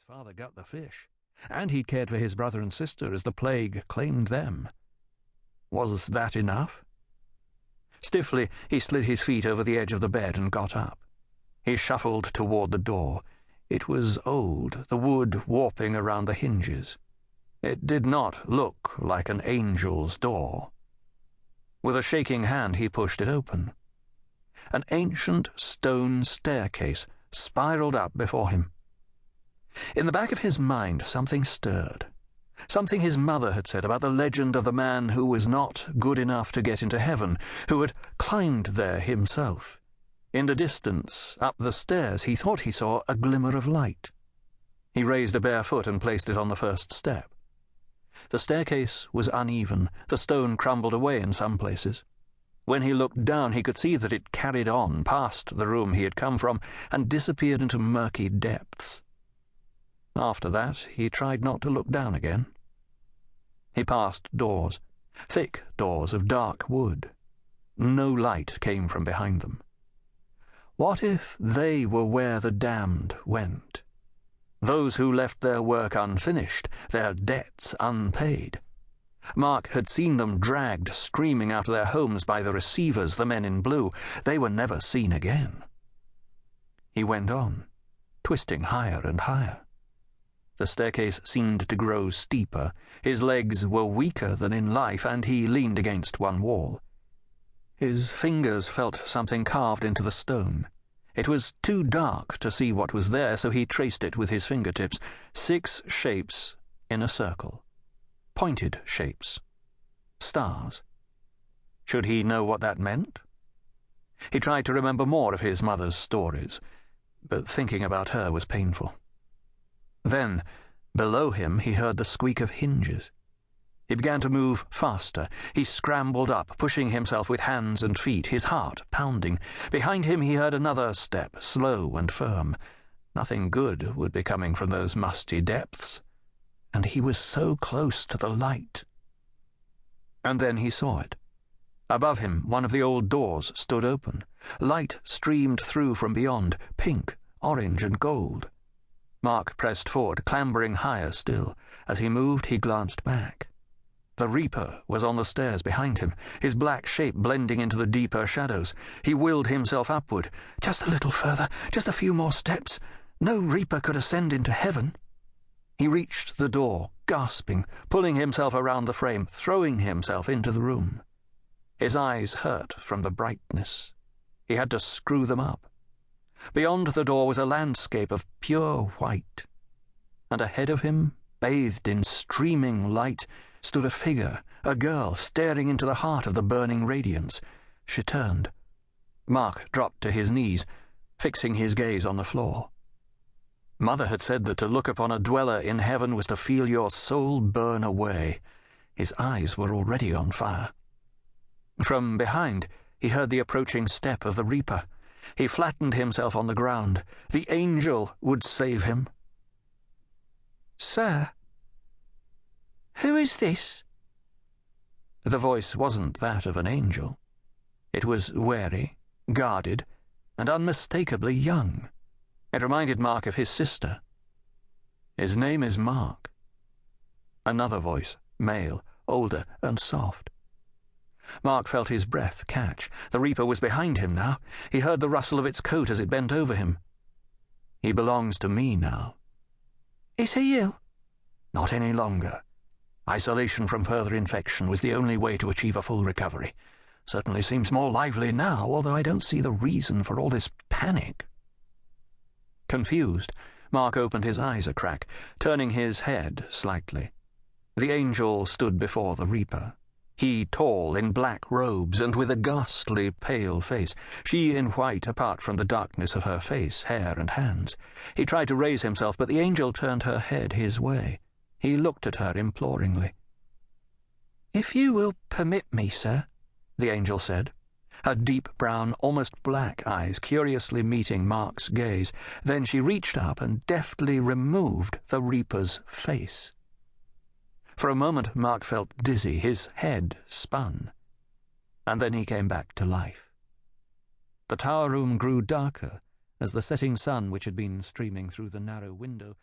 His father got the fish, and he'd cared for his brother and sister as the plague claimed them. Was that enough? Stiffly, he slid his feet over the edge of the bed and got up. He shuffled toward the door. It was old, the wood warping around the hinges. It did not look like an angel's door. With a shaking hand, he pushed it open. An ancient stone staircase spiraled up before him. In the back of his mind, something stirred. Something his mother had said about the legend of the man who was not good enough to get into heaven, who had climbed there himself. In the distance, up the stairs, he thought he saw a glimmer of light. He raised a bare foot and placed it on the first step. The staircase was uneven. The stone crumbled away in some places. When he looked down, he could see that it carried on past the room he had come from and disappeared into murky depths. After that, he tried not to look down again. He passed doors, thick doors of dark wood. No light came from behind them. What if they were where the damned went? Those who left their work unfinished, their debts unpaid. Mark had seen them dragged screaming out of their homes by the receivers, the men in blue. They were never seen again. He went on, twisting higher and higher. The staircase seemed to grow steeper. His legs were weaker than in life, and he leaned against one wall. His fingers felt something carved into the stone. It was too dark to see what was there, so he traced it with his fingertips. 6 shapes in a circle. Pointed shapes. Stars. Should he know what that meant? He tried to remember more of his mother's stories, but thinking about her was painful. Then, below him, he heard the squeak of hinges. He began to move faster. He scrambled up, pushing himself with hands and feet, his heart pounding. Behind him he heard another step, slow and firm. Nothing good would be coming from those musty depths. And he was so close to the light. And then he saw it. Above him, one of the old doors stood open. Light streamed through from beyond, pink, orange, and gold. Mark pressed forward, clambering higher still. As he moved, he glanced back. The Reaper was on the stairs behind him, his black shape blending into the deeper shadows. He willed himself upward. Just a little further, just a few more steps. No Reaper could ascend into heaven. He reached the door, gasping, pulling himself around the frame, throwing himself into the room. His eyes hurt from the brightness. He had to screw them up. Beyond the door was a landscape of pure white, and ahead of him, bathed in streaming light, stood a figure, a girl, staring into the heart of the burning radiance. She turned. Mark dropped to his knees, fixing his gaze on the floor. Mother had said that to look upon a dweller in heaven was to feel your soul burn away. His eyes were already on fire. From behind, he heard the approaching step of the Reaper. He flattened himself on the ground. The angel would save him. "Sir, who is this?" The voice wasn't that of an angel. It was wary, guarded, and unmistakably young. It reminded Mark of his sister. "His name is Mark." Another voice, male, older and soft. Mark felt his breath catch. The Reaper was behind him now. He heard the rustle of its coat as it bent over him. "He belongs to me now." "Is he ill?" "Not any longer. Isolation from further infection was the only way to achieve a full recovery. Certainly seems more lively now, although I don't see the reason for all this panic." Confused, Mark opened his eyes a crack, turning his head slightly. The angel stood before the Reaper. He tall, in black robes, and with a ghastly pale face. She in white, apart from the darkness of her face, hair, and hands. He tried to raise himself, but the angel turned her head his way. He looked at her imploringly. "If you will permit me, sir," the angel said, her deep brown, almost black eyes curiously meeting Mark's gaze. Then she reached up and deftly removed the Reaper's face. For a moment Mark felt dizzy, his head spun, and then he came back to life. The tower room grew darker as the setting sun, which had been streaming through the narrow window,